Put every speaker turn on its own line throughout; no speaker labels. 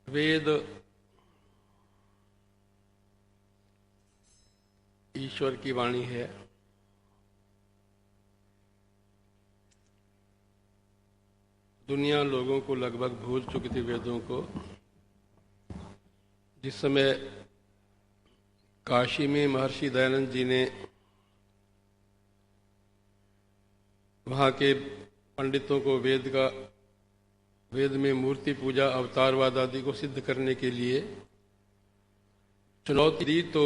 वेद ईश्वर की वाणी है। दुनिया लोगों को लगभग भूल चुकी थी वेदों को। जिस समय काशी में महर्षि दयानंद जी ने वहाँ के पंडितों को वेद में मूर्ति पूजा अवतारवाद आदि को सिद्ध करने के लिए चुनौती दी, तो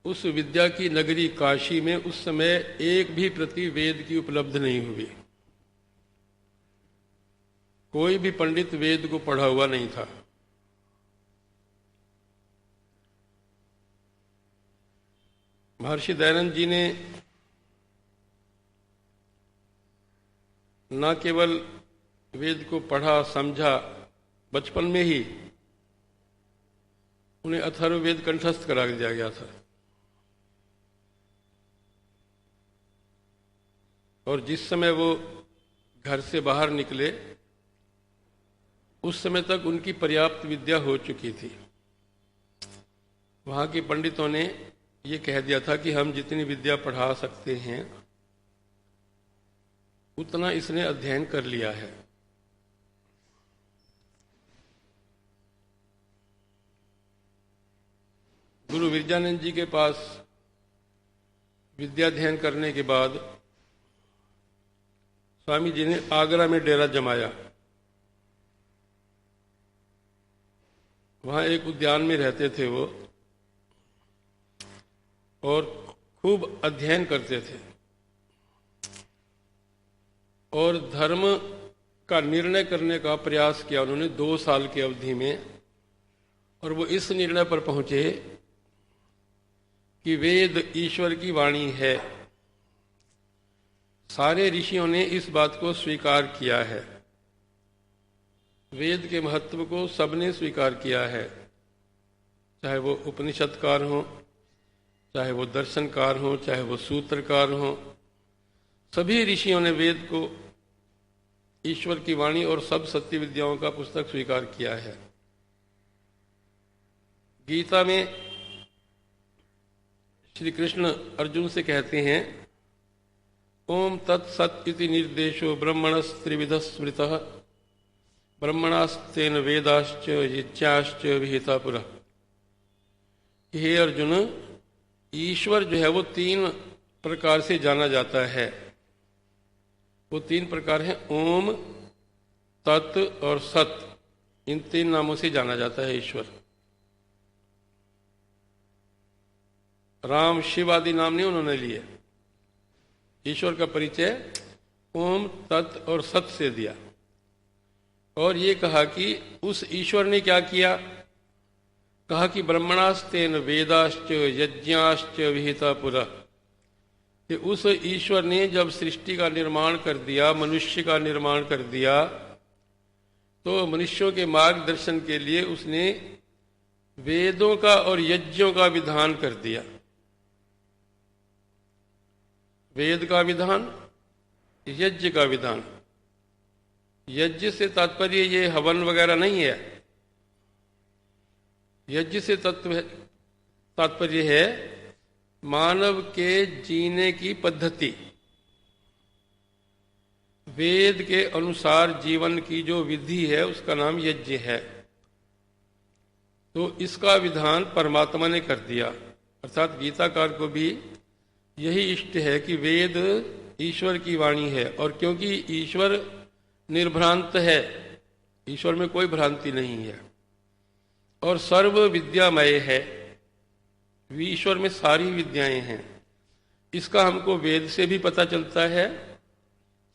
उस विद्या की नगरी काशी में उस समय एक भी प्रति वेद की उपलब्ध नहीं हुई। कोई भी पंडित वेद को पढ़ा हुआ नहीं था। महर्षि दयानंद जी ने न केवल वेद को पढ़ा समझा, बचपन में ही उन्हें अथर्ववेद कंठस्थ करा दिया गया था। और जिस समय वो घर से बाहर निकले उस समय तक उनकी पर्याप्त विद्या हो चुकी थी। वहाँ के पंडितों ने ये कह दिया था कि हम जितनी विद्या पढ़ा सकते हैं उतना इसने अध्ययन कर लिया है। गुरु विरजानंद जी के पास विद्याध्ययन करने के बाद स्वामी जी ने आगरा में डेरा जमाया। वहाँ एक उद्यान में रहते थे वो और खूब अध्ययन करते थे और धर्म का निर्णय करने का प्रयास किया उन्होंने 2 साल की अवधि में। और वो इस निर्णय पर पहुंचे कि वेद ईश्वर की वाणी है। सारे ऋषियों ने इस बात को स्वीकार किया है। वेद के महत्व को सबने स्वीकार किया है, चाहे वो उपनिषदकार हों, चाहे वो दर्शनकार हों, चाहे वो सूत्रकार हों। सभी ऋषियों ने वेद को ईश्वर की वाणी और सब सत्य विद्याओं का पुस्तक स्वीकार किया है। गीता में श्री कृष्ण अर्जुन से कहते हैं, ओम तत्सत् इति निर्देशो ब्रह्मणस्त्रिविधः स्मृतः ब्रह्मणास्तेन वेदाश्च यज्ञाश्च विहिता पुरः। हे अर्जुन, ईश्वर जो है वो 3 प्रकार से जाना जाता है। वो 3 प्रकार हैं, ओम, तत् और सत। इन 3 नामों से जाना जाता है ईश्वर। राम शिव आदि नाम नहीं उन्होंने लिए। ईश्वर का परिचय ओम, तत् और सत से दिया। और ये कहा कि उस ईश्वर ने क्या किया, कहा कि ब्रह्मणास्तेन वेदाश्च यज्ञाश्च विहिता पुरः। कि उस ईश्वर ने जब सृष्टि का निर्माण कर दिया, मनुष्य का निर्माण कर दिया, तो मनुष्यों के मार्गदर्शन के लिए उसने वेदों का और यज्ञों का विधान कर दिया। वेद का विधान, यज्ञ का विधान। यज्ञ से तात्पर्य ये हवन वगैरह नहीं है। यज्ञ से तात्पर्य है मानव के जीने की पद्धति। वेद के अनुसार जीवन की जो विधि है उसका नाम यज्ञ है। तो इसका विधान परमात्मा ने कर दिया। अर्थात गीताकार को भी यही इष्ट है कि वेद ईश्वर की वाणी है। और क्योंकि ईश्वर निर्भ्रांत है, ईश्वर में कोई भ्रांति नहीं है और सर्व विद्यामय है, ईश्वर में सारी विद्याएं हैं। इसका हमको वेद से भी पता चलता है,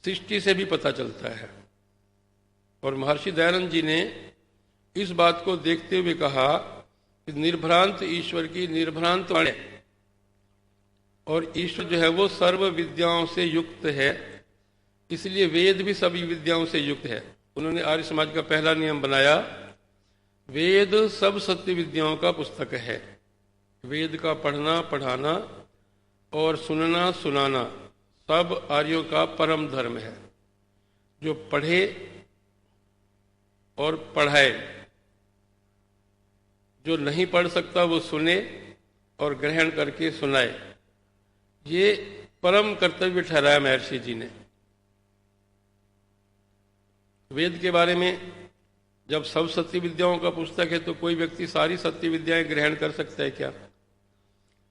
सृष्टि से भी पता चलता है। और महर्षि दयानंद जी ने इस बात को देखते हुए कहा कि निर्भ्रांत ईश्वर की निर्भ्रांत वाणी, और ईश्वर जो है वो सर्व विद्याओं से युक्त है, इसलिए वेद भी सभी विद्याओं से युक्त है। उन्होंने आर्य समाज का पहला नियम बनाया, वेद सब सत्य विद्याओं का पुस्तक है। वेद का पढ़ना, पढ़ाना और सुनना, सुनाना सब आर्यों का परम धर्म है। जो पढ़े और पढ़ाए जो नहीं पढ़ सकता वो सुने और ग्रहण करके सुनाए, ये परम कर्तव्य ठहराया महर्षि जी ने। वेद के बारे में जब सब सत्य विद्याओं का पुस्तक है तो कोई व्यक्ति सारी सत्य विद्याएं ग्रहण कर सकता है क्या?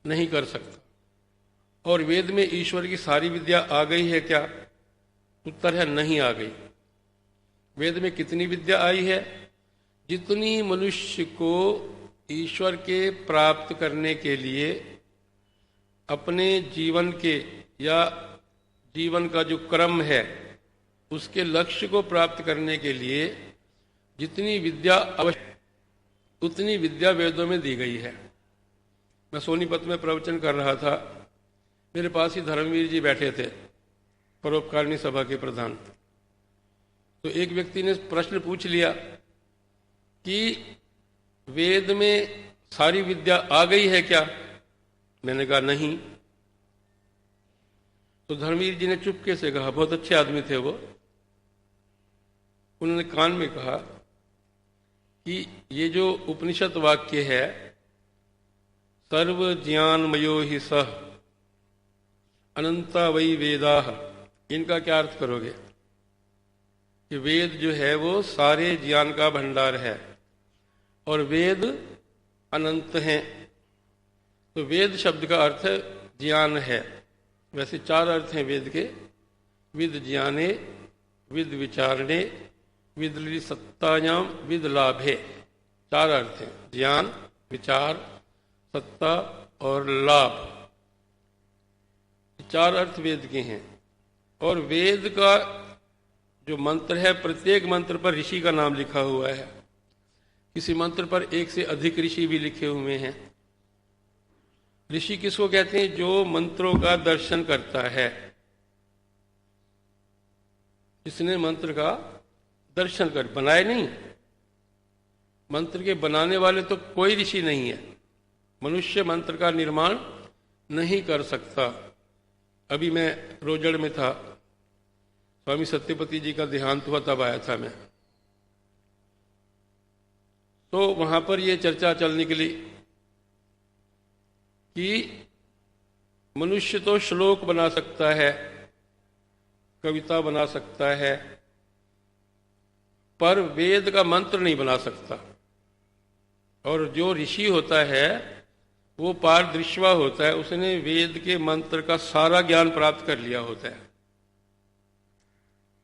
नहीं कर सकता। और वेद में ईश्वर की सारी विद्या आ गई है क्या? उत्तर है नहीं आ गई। वेद में कितनी विद्या आई है? जितनी मनुष्य को ईश्वर के प्राप्त करने के लिए अपने जीवन के या जीवन का जो क्रम है उसके लक्ष्य को प्राप्त करने के लिए जितनी विद्या आवश्यक, उतनी विद्या वेदों में दी गई है। मैं सोनीपत में प्रवचन कर रहा था, मेरे पास ही धर्मवीर जी बैठे थे, परोपकारिणी सभा के प्रधान। तो एक व्यक्ति ने प्रश्न पूछ लिया कि वेद में सारी विद्या आ गई है क्या? मैंने कहा नहीं। तो धर्मवीर जी ने चुपके से कहा, बहुत अच्छे आदमी थे वो, उन्होंने कान में कहा कि ये जो उपनिषद वाक्य है, सर्व ज्ञानमयो हि सः अनंता वै वेदाः, इनका क्या अर्थ करोगे? कि वेद जो है वो सारे ज्ञान का भंडार है और वेद अनंत हैं। तो वेद शब्द का अर्थ ज्ञान है। वैसे 4 अर्थ हैं वेद के, विद ज्ञाने, विद विचारणे, विद सत्तायाम, विद लाभे। 4 अर्थ हैं, ज्ञान, विचार, सत्ता और लाभ। 4 अर्थ वेद के हैं। और वेद का जो मंत्र है, प्रत्येक मंत्र पर ऋषि का नाम लिखा हुआ है। किसी मंत्र पर 1 से अधिक ऋषि भी लिखे हुए हैं। ऋषि किसको कहते हैं? जो मंत्रों का दर्शन करता है, जिसने मंत्र का दर्शन कर, बनाए नहीं। मंत्र के बनाने वाले तो कोई ऋषि नहीं है। मनुष्य मंत्र का निर्माण नहीं कर सकता। अभी मैं रोजड़ में था, स्वामी सत्यपति जी का देहांत हुआ, तब आया था मैं। तो वहां पर यह चर्चा चलने के लिए कि मनुष्य तो श्लोक बना सकता है, कविता बना सकता है, पर वेद का मंत्र नहीं बना सकता। और जो ऋषि होता है वो पारदृश्वा होता है, उसने वेद के मंत्र का सारा ज्ञान प्राप्त कर लिया होता है।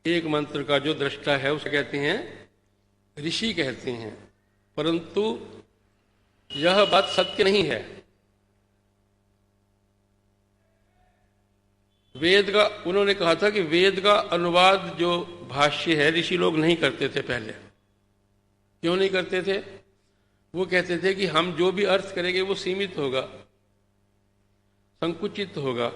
एक मंत्र का जो दृष्टा है उसे कहते हैं ऋषि कहते हैं। परंतु यह बात सत्य नहीं है। वेद का, उन्होंने कहा था कि वेद का अनुवाद जो भाष्य है ऋषि लोग नहीं करते थे पहले। क्यों नहीं करते थे? वो कहते थे कि हम जो भी अर्थ करेंगे वो सीमित होगा, संकुचित होगा,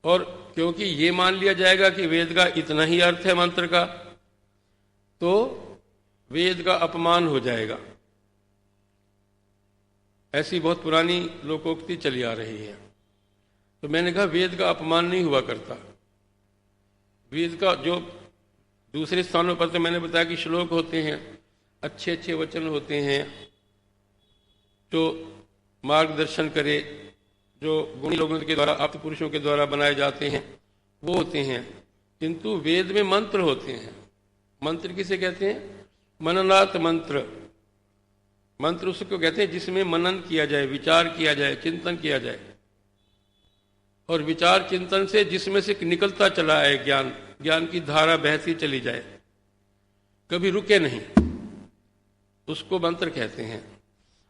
और क्योंकि ये मान लिया जाएगा कि वेद का इतना ही अर्थ है मंत्र का, तो वेद का अपमान हो जाएगा। ऐसी बहुत पुरानी लोकोक्ति चली आ रही है। तो मैंने कहा वेद का अपमान नहीं हुआ करता। वेद का जो दूसरे स्थानों पर तो मैंने बताया कि श्लोक होते हैं, अच्छे अच्छे वचन होते हैं, जो मार्गदर्शन करे, जो गुणी लोगों के द्वारा, आप पुरुषों के द्वारा बनाए जाते हैं, वो होते हैं। किंतु वेद में मंत्र होते हैं। मंत्र किसे कहते हैं? मननात् मंत्र। मंत्र उसको कहते हैं जिसमें मनन किया जाए, विचार किया जाए, चिंतन किया जाए, और विचार चिंतन से जिसमें से निकलता चला है ज्ञान, ज्ञान की धारा बहती चली जाए, कभी रुके नहीं, उसको मंत्र कहते हैं।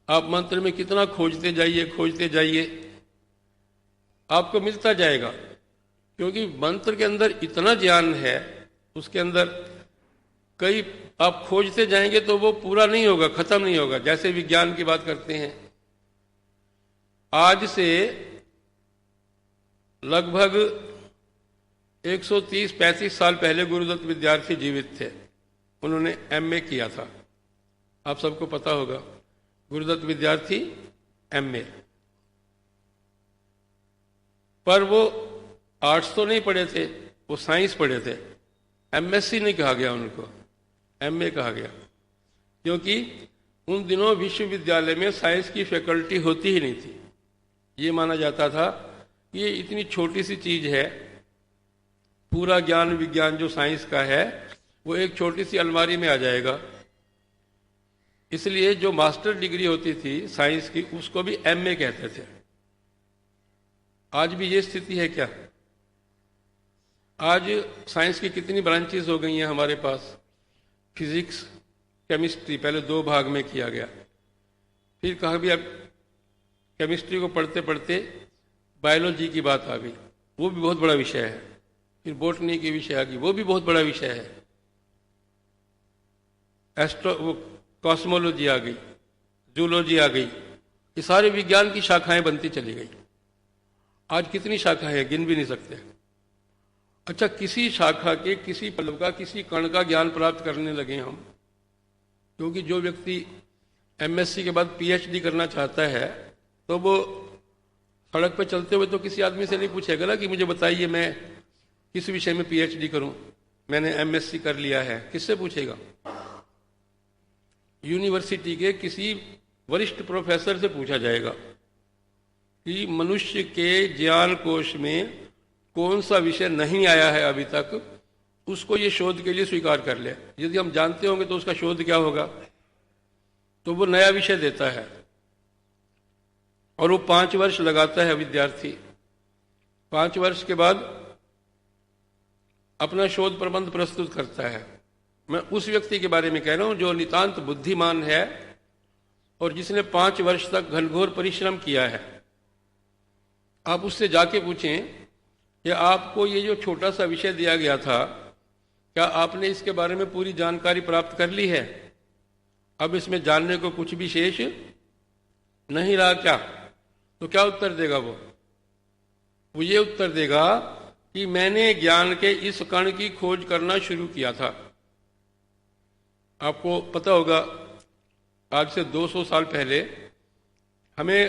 आप मंत्र में कितना खोजते जाइए, आपको मिलता जाएगा, क्योंकि मंत्र के अंदर इतना ज्ञान है, उसके अंदर कई आप खोजते जाएंगे तो वो पूरा नहीं होगा, खत्म नहीं होगा। जैसे विज्ञान की बात करते हैं, आज से लगभग 130-35 साल पहले गुरुदत्त विद्यार्थी जीवित थे। उन्होंने एमए किया था, आप सबको पता होगा। गुरुदत्त विद्यार्थी एमए, पर वो आर्ट्स तो नहीं पढ़े थे, वो साइंस पढ़े थे। एमएससी नहीं कहा गया उनको, एमए कहा गया, क्योंकि उन दिनों विश्वविद्यालय में साइंस की फैकल्टी होती ही नहीं थी। ये माना जाता था कि ये इतनी छोटी सी चीज है, पूरा ज्ञान विज्ञान जो साइंस का है वो एक छोटी सी अलमारी में आ जाएगा। इसलिए जो मास्टर डिग्री होती थी साइंस की उसको भी एमए कहते थे। आज भी ये स्थिति है क्या? आज साइंस की कितनी ब्रांचेस हो गई हैं हमारे पास। फिजिक्स, केमिस्ट्री पहले 2 भाग में किया गया, फिर कहा भी अब केमिस्ट्री को पढ़ते पढ़ते बायोलॉजी की बात आ गई, वो भी बहुत बड़ा विषय है। फिर बॉटनी की विषय आ गई, वो भी बहुत बड़ा विषय है। वो कॉस्मोलॉजी आ गई, जूलॉजी आ गई, ये सारे विज्ञान की शाखाएं बनती चली गई। आज कितनी शाखाएं हैं, गिन भी नहीं सकते। अच्छा, किसी शाखा के किसी पल्लव का किसी कण का ज्ञान प्राप्त करने लगे हम, क्योंकि जो व्यक्ति एमएससी के बाद पीएचडी करना चाहता है तो वो सड़क पर चलते हुए तो किसी आदमी से नहीं पूछेगा ना कि मुझे बताइए मैं किस विषय में पीएचडी करूं, मैंने एमएससी कर लिया है। किससे पूछेगा? यूनिवर्सिटी के किसी वरिष्ठ प्रोफेसर से पूछा जाएगा कि मनुष्य के ज्ञान कोश में कौन सा विषय नहीं आया है अभी तक, उसको ये शोध के लिए स्वीकार कर ले। यदि हम जानते होंगे तो उसका शोध क्या होगा, तो वो नया विषय देता है और वो 5 वर्ष लगाता है विद्यार्थी। 5 वर्ष के बाद अपना शोध प्रबंध प्रस्तुत करता है। मैं उस व्यक्ति के बारे में कह रहा हूं जो नितांत बुद्धिमान है और जिसने 5 वर्ष तक घनघोर परिश्रम किया है। आप उससे जाके पूछें कि आपको ये जो छोटा सा विषय दिया गया था, क्या आपने इसके बारे में पूरी जानकारी प्राप्त कर ली है? अब इसमें जानने को कुछ भी शेष नहीं रहा क्या? तो क्या उत्तर देगा वो? वो ये उत्तर देगा कि मैंने ज्ञान के इस कण की खोज करना शुरू किया था। आपको पता होगा आज से 200 साल पहले हमें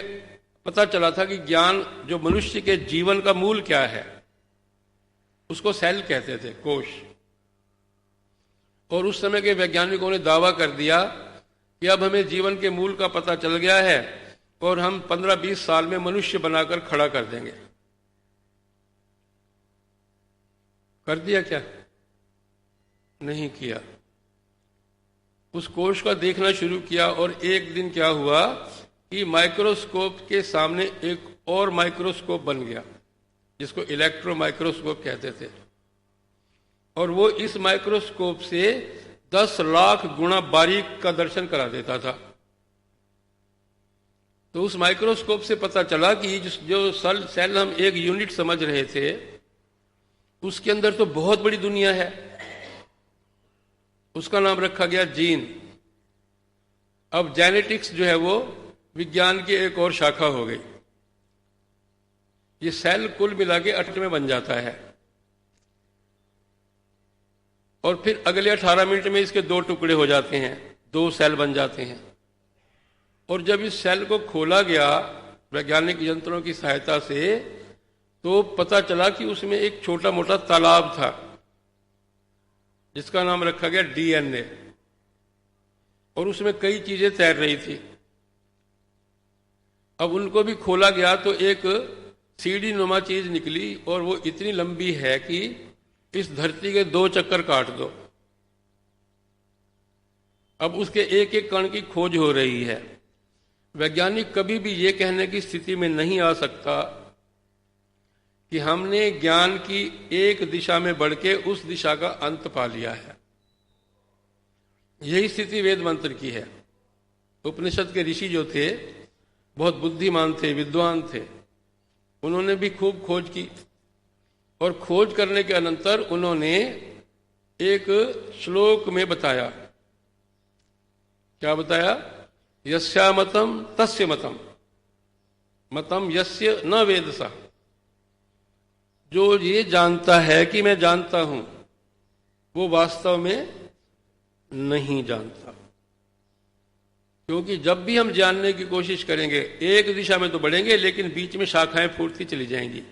पता चला था कि ज्ञान जो मनुष्य के जीवन का मूल क्या है उसको सेल कहते थे, कोश। और उस समय के वैज्ञानिकों ने दावा कर दिया कि अब हमें जीवन के मूल का पता चल गया है और हम 15-20 साल में मनुष्य बनाकर खड़ा कर देंगे। कर दिया क्या? नहीं किया। उस कोश का देखना शुरू किया और एक दिन क्या हुआ कि माइक्रोस्कोप के सामने एक और माइक्रोस्कोप बन गया जिसको इलेक्ट्रो माइक्रोस्कोप कहते थे, और वो इस माइक्रोस्कोप से 10 लाख गुना बारीक का दर्शन करा देता था। तो उस माइक्रोस्कोप से पता चला कि जो सेल हम एक यूनिट समझ रहे थे उसके अंदर तो बहुत बड़ी दुनिया है। उसका नाम रखा गया जीन। अब जेनेटिक्स जो है वो विज्ञान की एक और शाखा हो गई। ये सेल कुल मिला के 8 में बन जाता है और फिर अगले 18 मिनट में इसके 2 टुकड़े हो जाते हैं, 2 सेल बन जाते हैं। और जब इस सेल को खोला गया वैज्ञानिक यंत्रों की सहायता से तो पता चला कि उसमें एक छोटा मोटा तालाब था जिसका नाम रखा गया डीएनए, और उसमें कई चीजें तैर रही थी। अब उनको भी खोला गया तो एक सीढ़ी नुमा चीज निकली और वो इतनी लंबी है कि इस धरती के 2 चक्कर काट दो। अब उसके एक एक कण की खोज हो रही है। वैज्ञानिक कभी भी ये कहने की स्थिति में नहीं आ सकता कि हमने ज्ञान की एक दिशा में बढ़ के उस दिशा का अंत पा लिया है। यही स्थिति वेद मंत्र की है। उपनिषद के ऋषि जो थे बहुत बुद्धिमान थे, विद्वान थे। उन्होंने भी खूब खोज की और खोज करने के अनंतर उन्होंने एक श्लोक में बताया। क्या बताया? यस्या मतम तस्य मतम, मतम यस्य न वेदसा। जो ये जानता है कि मैं जानता हूं वो वास्तव में नहीं जानता। क्योंकि जब भी हम जानने की कोशिश करेंगे एक दिशा में तो बढ़ेंगे लेकिन बीच में शाखाएं फूटती चली जाएंगी।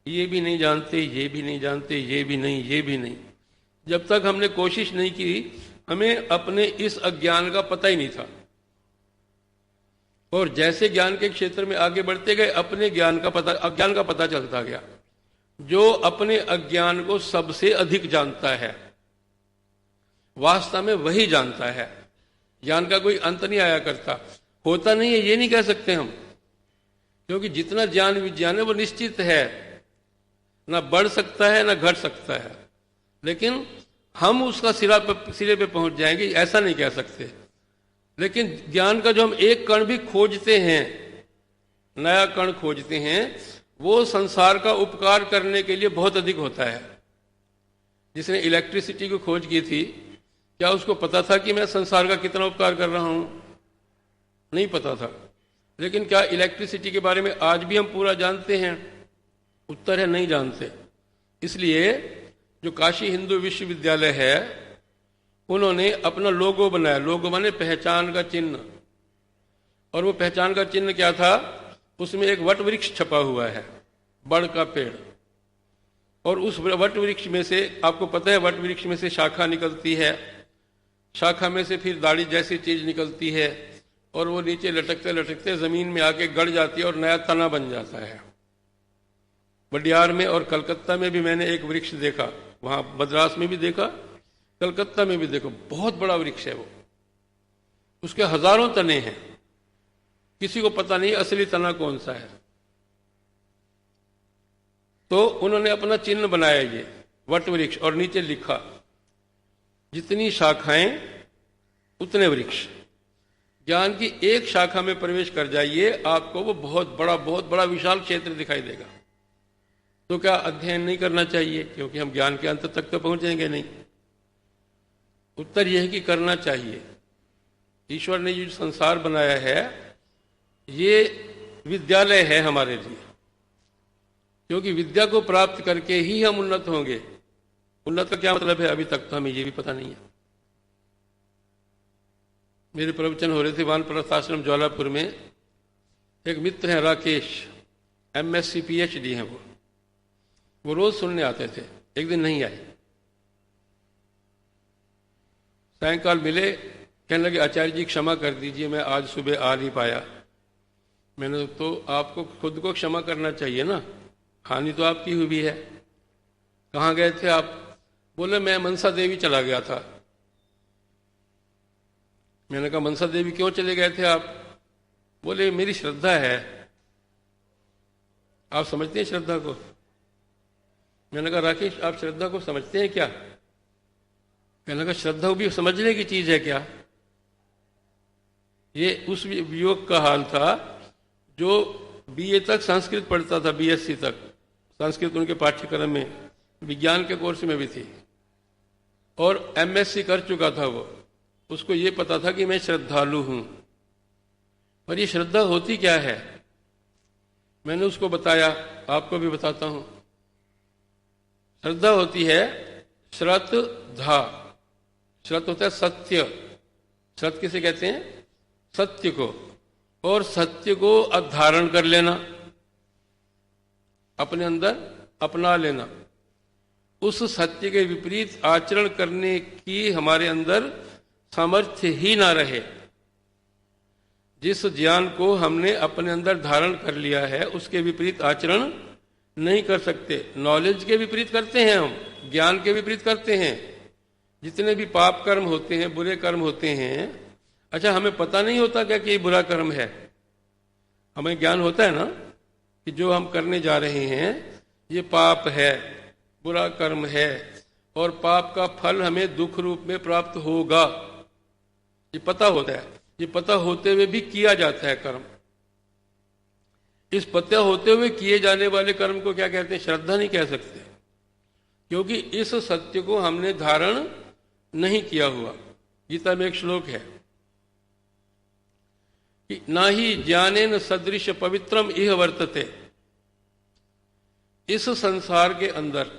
ये भी नहीं जानते, ये भी नहीं जानते, ये भी नहीं, ये भी नहीं। जब तक हमने कोशिश नहीं की हमें अपने इस अज्ञान का पता ही नहीं था। और जैसे ज्ञान के क्षेत्र में आगे बढ़ते गए अपने अज्ञान का पता चलता गया। जो अपने अज्ञान को सबसे अधिक जानता है वास्तव में वही जानता है। ज्ञान का कोई अंत नहीं आया करता, होता नहीं है ये नहीं कह सकते हम, क्योंकि जितना ज्ञान विज्ञान है वो निश्चित है, ना बढ़ सकता है ना घट सकता है, लेकिन हम उसका सिरे पे पहुंच जाएंगे ऐसा नहीं कह सकते। लेकिन ज्ञान का जो हम एक कण भी खोजते हैं, नया कण खोजते हैं, वो संसार का उपकार करने के लिए बहुत अधिक होता है। जिसने इलेक्ट्रिसिटी की खोज की थी, क्या उसको पता था कि मैं संसार का कितना उपकार कर रहा हूं? नहीं पता था। लेकिन क्या इलेक्ट्रिसिटी के बारे में आज भी हम पूरा जानते हैं? उत्तर है नहीं जानते। इसलिए जो काशी हिंदू विश्वविद्यालय है उन्होंने अपना लोगो बनाया। लोगो माने पहचान का चिन्ह। और वो पहचान का चिन्ह क्या था? उसमें एक वट वृक्ष छपा हुआ है, बड़ का पेड़। और उस वट वृक्ष में से, आपको पता है वट वृक्ष में से शाखा निकलती है, शाखा में से फिर दाढ़ी जैसी चीज निकलती है और वो नीचे लटकते लटकते जमीन में आके गड़ जाती है और नया तना बन जाता है। वडियार में और कलकत्ता में भी मैंने एक वृक्ष देखा, वहां मद्रास में भी देखा, कलकत्ता में भी देखो, बहुत बड़ा वृक्ष है वो। उसके हजारों तने हैं, किसी को पता नहीं असली तना कौन सा है। तो उन्होंने अपना चिन्ह बनाया ये वट वृक्ष, और नीचे लिखा जितनी शाखाएं उतने वृक्ष। ज्ञान की एक शाखा में प्रवेश कर जाइए, आपको वो बहुत बड़ा विशाल क्षेत्र दिखाई देगा। तो क्या अध्ययन नहीं करना चाहिए? क्योंकि हम ज्ञान के अंत तक तो पहुंचेंगे नहीं। उत्तर यह है कि करना चाहिए। ईश्वर ने जो संसार बनाया है ये विद्यालय है हमारे लिए, क्योंकि विद्या को प्राप्त करके ही हम उन्नत होंगे। उन्नत का क्या मतलब है अभी तक तो हमें ये भी पता नहीं है। मेरे प्रवचन हो रहे थे वानप्रस्थ आश्रम ज्वालापुर में। एक मित्र हैं राकेश, MSc PhD हैं वो रोज सुनने आते थे। एक दिन नहीं आए, सायंकाल मिले, कहने लगे आचार्य जी क्षमा कर दीजिए मैं आज सुबह आ नहीं पाया। मैंने तो आपको खुद को क्षमा करना चाहिए ना, हानि तो आपकी हुई है। कहाँ गए थे आप? बोले मैं मनसा देवी चला गया था। मैंने कहा मनसा देवी क्यों चले गए थे आप? बोले मेरी श्रद्धा है। आप समझते हैं श्रद्धा को? मैंने कहा राकेश आप श्रद्धा को समझते हैं क्या? मैंने कहा श्रद्धा भी समझने की चीज है क्या? ये उस युवक का हाल था जो BA तक संस्कृत पढ़ता था, BSc तक संस्कृत उनके पाठ्यक्रम में, विज्ञान के कोर्स में भी थी, और MSc कर चुका था वो। उसको ये पता था कि मैं श्रद्धालु हूं। और ये श्रद्धा होती क्या है? मैंने उसको बताया, आपको भी बताता हूं। श्रद्धा होती है श्रद्धा। श्रद्धा होता है सत्य। श्रद्धा किसे कहते हैं? सत्य को। और सत्य को धारण कर लेना, अपने अंदर अपना लेना। उस सत्य के विपरीत आचरण करने की हमारे अंदर सामर्थ्य ही ना रहे। जिस ज्ञान को हमने अपने अंदर धारण कर लिया है उसके विपरीत आचरण नहीं कर सकते। नॉलेज के विपरीत करते हैं हम, ज्ञान के विपरीत करते हैं। जितने भी पाप कर्म होते हैं, बुरे कर्म होते हैं, अच्छा हमें पता नहीं होता क्या कि ये बुरा कर्म है? हमें ज्ञान होता है ना कि जो हम करने जा रहे हैं ये पाप है, बुरा कर्म है, और पाप का फल हमें दुख रूप में प्राप्त होगा, ये पता होता है। ये पता होते हुए भी किया जाता है कर्म। इस पता होते हुए किए जाने वाले कर्म को क्या कहते हैं? श्रद्धा नहीं कह सकते, क्योंकि इस सत्य को हमने धारण नहीं किया हुआ। गीता में एक श्लोक है कि ना ही ज्ञानेन सदृश पवित्रम इह वर्तते। इस संसार के अंदर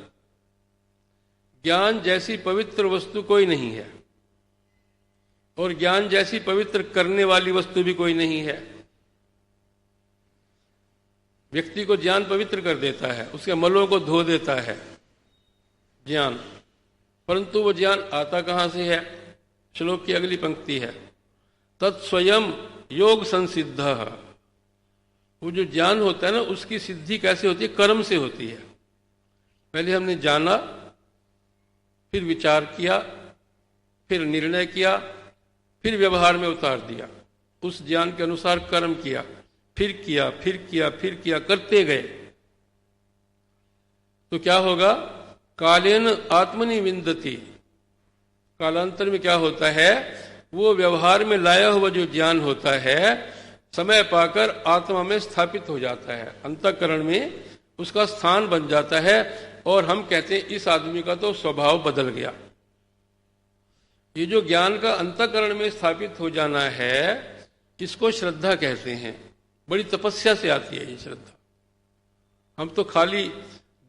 ज्ञान जैसी पवित्र वस्तु कोई नहीं है, और ज्ञान जैसी पवित्र करने वाली वस्तु भी कोई नहीं है। व्यक्ति को ज्ञान पवित्र कर देता है, उसके मलों को धो देता है ज्ञान, परंतु वो ज्ञान आता कहां से है? श्लोक की अगली पंक्ति है, तत्स्वयं योग संसिद्ध। वो जो ज्ञान होता है ना, उसकी सिद्धि कैसे होती है? कर्म से होती है। पहले हमने जाना, फिर विचार किया, फिर निर्णय किया, फिर व्यवहार में उतार दिया, उस ज्ञान के अनुसार कर्म किया, फिर किया, फिर किया, फिर किया, करते गए। तो क्या होगा? कालेन आत्मनि विंदति। कालांतर में क्या होता है? वो व्यवहार में लाया हुआ जो ज्ञान होता है, समय पाकर आत्मा में स्थापित हो जाता है, अंतःकरण में उसका स्थान बन जाता है। और हम कहते हैं इस आदमी का तो स्वभाव बदल गया। ये जो ज्ञान का अंतःकरण में स्थापित हो जाना है, इसको श्रद्धा कहते हैं। बड़ी तपस्या से आती है ये श्रद्धा। हम तो खाली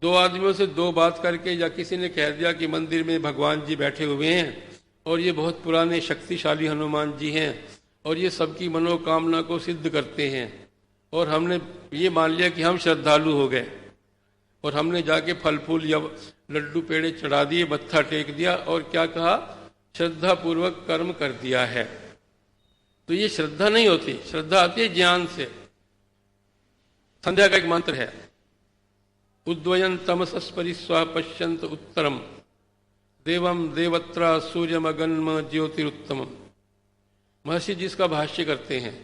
दो आदमियों से दो बात करके, या किसी ने कह दिया कि मंदिर में भगवान जी बैठे हुए हैं और ये बहुत पुराने शक्तिशाली हनुमान जी हैं और ये सबकी मनोकामना को सिद्ध करते हैं, और हमने ये मान लिया कि हम श्रद्धालु हो गए, और हमने जाके फल फूल या लड्डू पेड़े चढ़ा दिए, मत्था टेक दिया, और क्या कहा? श्रद्धा पूर्वक कर्म कर दिया है। तो ये श्रद्धा नहीं होती। श्रद्धा आती है ज्ञान से। संध्या का एक मंत्र है, उद्वयन तमसस्परिस्वा पश्यंत उत्तरम देवम देवत्रा सूर्यमगन्म ज्योतिरुत्तमम। महर्षि जी इसका भाष्य करते हैं।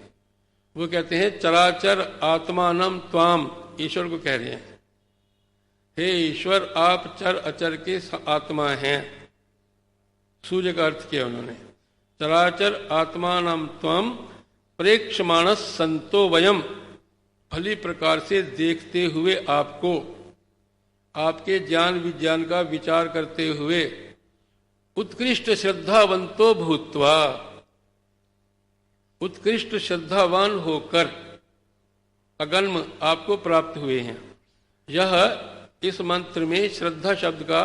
वो कहते हैं चराचर आत्मानम त्वाम, ईश्वर को कह रहे हैं, हे ईश्वर आप चर अचर के आत्मा हैं। सूर्य का अर्थ किया उन्होंने। चराचर आत्मानम त्वम प्रेक्षमाणस संतो वयम, भली प्रकार से देखते हुए आपको, आपके ज्ञान विज्ञान का विचार करते हुए, उत्कृष्ट श्रद्धावंतो भूत्वा, उत्कृष्ट श्रद्धावान होकर अगन्म आपको प्राप्त हुए हैं। यह इस मंत्र में श्रद्धा शब्द का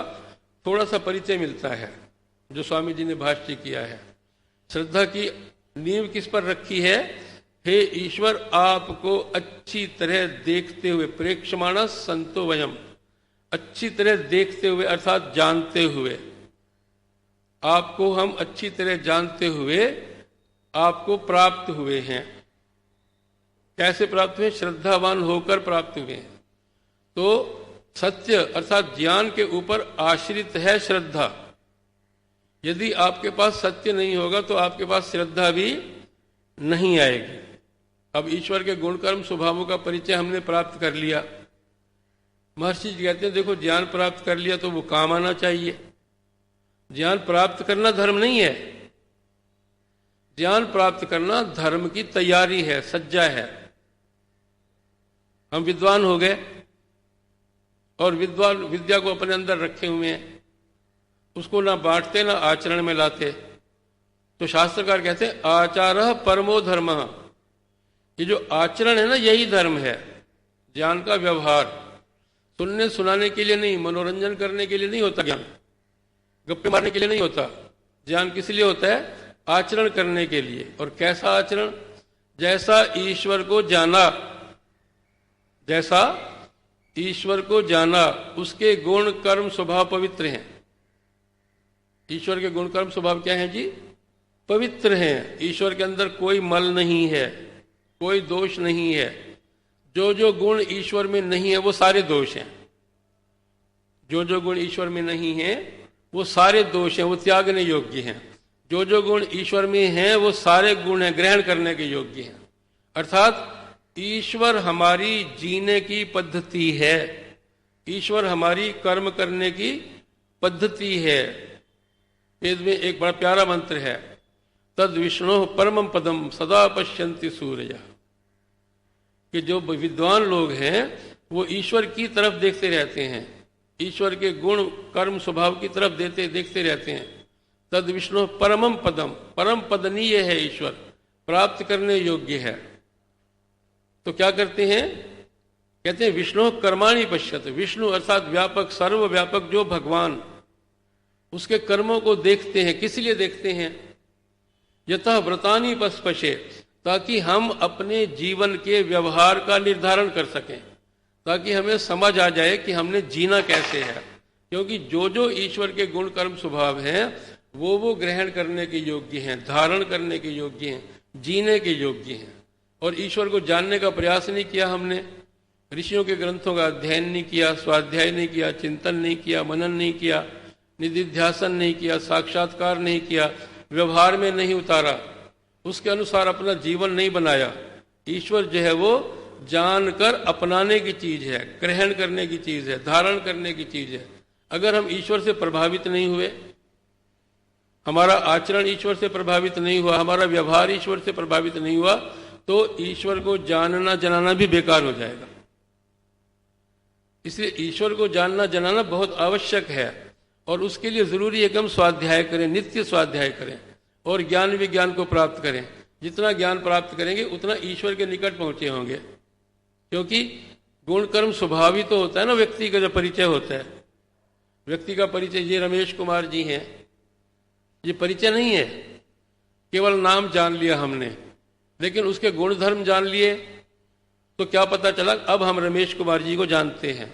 थोड़ा सा परिचय मिलता है जो स्वामी जी ने भाष्य किया है। श्रद्धा की नींव किस पर रखी है? हे ईश्वर आपको अच्छी तरह देखते हुए, प्रेक्षमाणस संतो वयम, अच्छी तरह देखते हुए अर्थात जानते हुए, आपको हम अच्छी तरह जानते हुए आपको प्राप्त हुए हैं। कैसे प्राप्त हुए? श्रद्धावान होकर प्राप्त हुए हैं। तो सत्य अर्थात ज्ञान के ऊपर आश्रित है श्रद्धा। यदि आपके पास सत्य नहीं होगा तो आपके पास श्रद्धा भी नहीं आएगी। अब ईश्वर के गुण कर्म स्वभावों का परिचय हमने प्राप्त कर लिया। महर्षि जी कहते हैं देखो, ज्ञान प्राप्त कर लिया तो वो काम आना चाहिए। ज्ञान प्राप्त करना धर्म नहीं है। ज्ञान प्राप्त करना धर्म की तैयारी है, सज्जा है। हम विद्वान हो गए और विद्या को अपने अंदर रखे हुए हैं, उसको ना बांटते ना आचरण में लाते। तो शास्त्रकार कहते हैं आचारः परमो धर्मः। ये जो आचरण है ना, यही धर्म है। ज्ञान का व्यवहार सुनने सुनाने के लिए नहीं, मनोरंजन करने के लिए नहीं होता ज्ञान, गप्पे मारने के लिए नहीं होता। ज्ञान किस लिए होता है? आचरण करने के लिए। और कैसा आचरण? जैसा ईश्वर को जाना, जैसा ईश्वर को जाना, उसके गुण कर्म स्वभाव पवित्र हैं। ईश्वर के गुण कर्म स्वभाव क्या है जी? पवित्र हैं। ईश्वर के अंदर कोई मल नहीं है, कोई दोष नहीं है। जो जो गुण ईश्वर में नहीं है वो सारे दोष हैं। जो जो गुण ईश्वर में नहीं है वो सारे दोष हैं, वो त्यागने योग्य हैं। जो जो गुण ईश्वर में हैं वो सारे गुण हैं, ग्रहण करने के योग्य हैं। अर्थात ईश्वर हमारी जीने की पद्धति है, ईश्वर हमारी कर्म करने की पद्धति है। वेद में एक बड़ा प्यारा मंत्र है, तद विष्णु परमम पदम सदा पश्यन्ति सूर्य। कि जो विद्वान लोग हैं वो ईश्वर की तरफ देखते रहते हैं, ईश्वर के गुण कर्म स्वभाव की तरफ देखते रहते हैं। तद विष्णु परमम पदम, परम पदनीय है ईश्वर, प्राप्त करने योग्य है। तो क्या करते हैं? कहते हैं विष्णु कर्माणि पश्यत। विष्णु अर्थात व्यापक, सर्वव्यापक जो भगवान, उसके कर्मों को देखते हैं। किस लिए देखते हैं? यतः व्रतानि पस्पशे, ताकि हम अपने जीवन के व्यवहार का निर्धारण कर सकें, ताकि हमें समझ आ जाए कि हमने जीना कैसे है। क्योंकि जो जो ईश्वर के गुण कर्म स्वभाव हैं वो ग्रहण करने के योग्य हैं, धारण करने के योग्य हैं, जीने के योग्य हैं। और ईश्वर को जानने का प्रयास नहीं किया हमने, ऋषियों के ग्रंथों का अध्ययन नहीं किया, स्वाध्याय नहीं किया, चिंतन नहीं किया, मनन नहीं किया, निधिध्यासन नहीं किया, साक्षात्कार नहीं किया, व्यवहार में नहीं उतारा, उसके अनुसार अपना जीवन नहीं बनाया। ईश्वर जो है वो जानकर अपनाने की चीज है, ग्रहण करने की चीज है, धारण करने की चीज है। अगर हम ईश्वर से प्रभावित नहीं हुए, हमारा आचरण ईश्वर से प्रभावित नहीं हुआ, हमारा व्यवहार ईश्वर से प्रभावित नहीं हुआ, तो ईश्वर को जानना जनाना भी बेकार हो जाएगा। इसलिए ईश्वर को जानना जनाना बहुत आवश्यक है, और उसके लिए जरूरी है कि हम स्वाध्याय करें, नित्य स्वाध्याय करें और ज्ञान विज्ञान को प्राप्त करें। जितना ज्ञान प्राप्त करेंगे उतना ईश्वर के निकट पहुंचे होंगे, क्योंकि गुण कर्म स्वभाव ही तो होता है ना व्यक्ति का, जो परिचय होता है व्यक्ति का परिचय। ये रमेश कुमार जी हैं, ये परिचय नहीं है, केवल नाम जान लिया हमने, लेकिन उसके गुण धर्म जान लिए तो क्या पता चला। अब हम रमेश कुमार जी को जानते हैं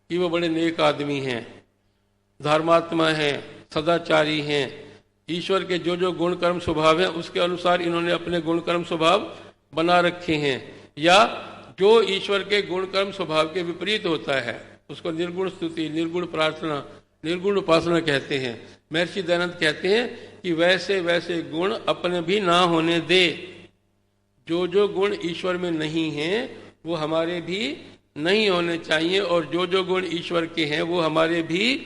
कि वो बड़े नेक आदमी हैं, धर्मात्मा हैं, सदाचारी हैं। ईश्वर के जो जो गुण कर्म स्वभाव हैं उसके अनुसार इन्होंने अपने गुण कर्म स्वभाव बना रखे हैं, या जो ईश्वर के गुण कर्म स्वभाव के विपरीत होता है उसको निर्गुण स्तुति, निर्गुण प्रार्थना, निर्गुण उपासना कहते हैं। महर्षि दयानंद कहते हैं कि वैसे वैसे गुण अपने भी ना होने दे। जो जो गुण ईश्वर में नहीं हैं वो हमारे भी नहीं होने चाहिए, और जो जो गुण ईश्वर के हैं वो हमारे भी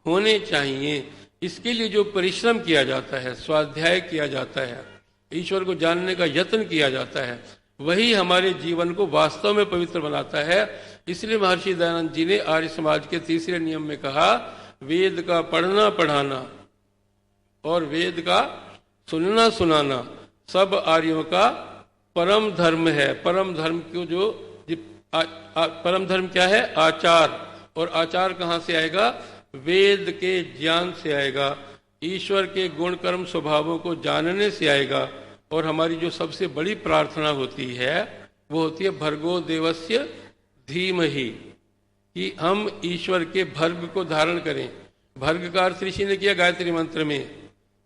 होने चाहिए। इसके लिए जो परिश्रम किया जाता है, स्वाध्याय किया जाता है, ईश्वर को जानने का यत्न किया जाता है, वही हमारे जीवन को वास्तव में पवित्र बनाता है। इसलिए महर्षि दयानंद जी ने आर्य समाज के तीसरे नियम में कहा, वेद का पढ़ना पढ़ाना और वेद का सुनना सुनाना सब आर्यों का परम धर्म है। परम धर्म को जो परम धर्म क्या है? आचार। और आचार कहाँ से आएगा? वेद के ज्ञान से आएगा, ईश्वर के गुण कर्म स्वभावों को जानने से आएगा। और हमारी जो सबसे बड़ी प्रार्थना होती है वो होती है भर्गो देवस्य धीमहि, कि हम ईश्वर के भर्ग को धारण करें। भर्ग का अर्थ ऋषि ने किया गायत्री मंत्र में,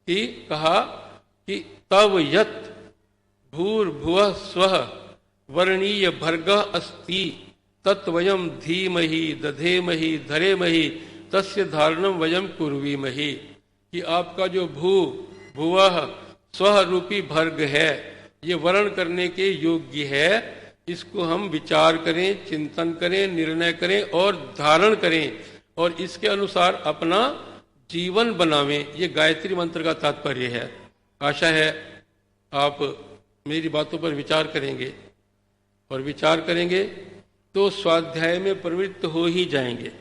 कि कहा कि तव यत भूर्भुवः स्वः वर्णीय भर्गः अस्ति तत्वयम धीमहि दधेमहि धरेमहि तस्य धारणम वयम कुर्वीमहि, कि आपका जो भुवः स्वः रूपी भर्ग है ये वर्ण करने के योग्य है, इसको हम विचार करें, चिंतन करें, निर्णय करें और धारण करें, और इसके अनुसार अपना जीवन बनावें। ये गायत्री मंत्र का तात्पर्य है। आशा है आप मेरी बातों पर विचार करेंगे, और विचार करेंगे तो स्वाध्याय में प्रवृत्त हो ही जाएंगे।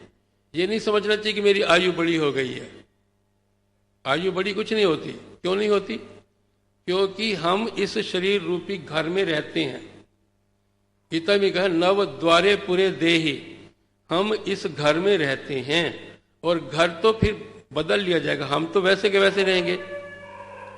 ये नहीं समझना चाहिए कि मेरी आयु बड़ी हो गई है। आयु बड़ी कुछ नहीं होती। क्यों नहीं होती? क्योंकि हम इस शरीर रूपी घर में रहते हैं। गीता में कहा नव द्वारे पूरे देहि, हम इस घर में रहते हैं, और घर तो फिर बदल लिया जाएगा, हम तो वैसे के वैसे रहेंगे।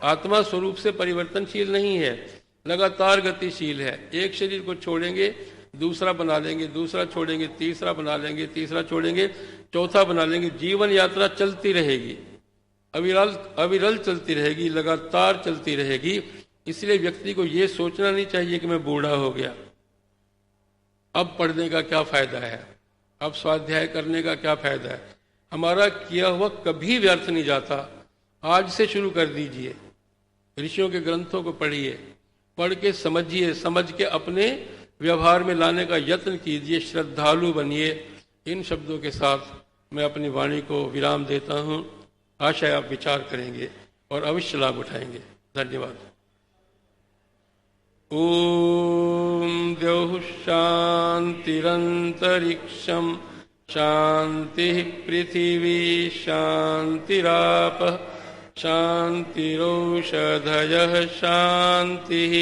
आत्मा स्वरूप से परिवर्तनशील नहीं है, लगातार गतिशील है। एक शरीर को छोड़ेंगे दूसरा बना लेंगे, दूसरा छोड़ेंगे तीसरा बना लेंगे, तीसरा छोड़ेंगे चौथा बना लेंगे। जीवन यात्रा चलती रहेगी, अविरल चलती रहेगी, लगातार चलती रहेगी। इसलिए व्यक्ति को यह सोचना नहीं चाहिए कि मैं बूढ़ा हो गया, अब पढ़ने का क्या फायदा है, अब स्वाध्याय करने का क्या फायदा है। हमारा किया हुआ कभी व्यर्थ नहीं जाता। आज से शुरू कर दीजिए, ऋषियों के ग्रंथों को पढ़िए, पढ़ के समझिए, समझ के अपने व्यवहार में लाने का यत्न कीजिए, श्रद्धालु बनिए। इन शब्दों के साथ मैं अपनी वाणी को विराम देता हूँ। आशा है आप विचार करेंगे और अवश्य लाभ उठाएंगे। धन्यवाद। ओम द्यौः शान्तिरन्तरिक्षं शान्तिः पृथिवी शान्तिरापः शान्तिरौषधयः शान्तिः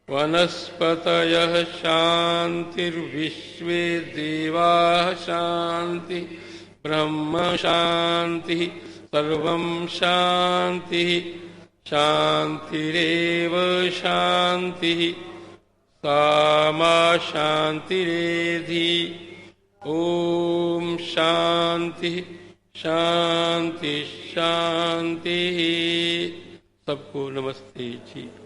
वनस्पतयः शान्तिर्विश्वे देवाः शान्तिः ब्रह्म शान्तिः सर्वं शान्तिः शान्तिरेव शान्तिः सा मा शान्तिरेधि। ओम शान्तिः शांति शांति। सबको नमस्ते जी।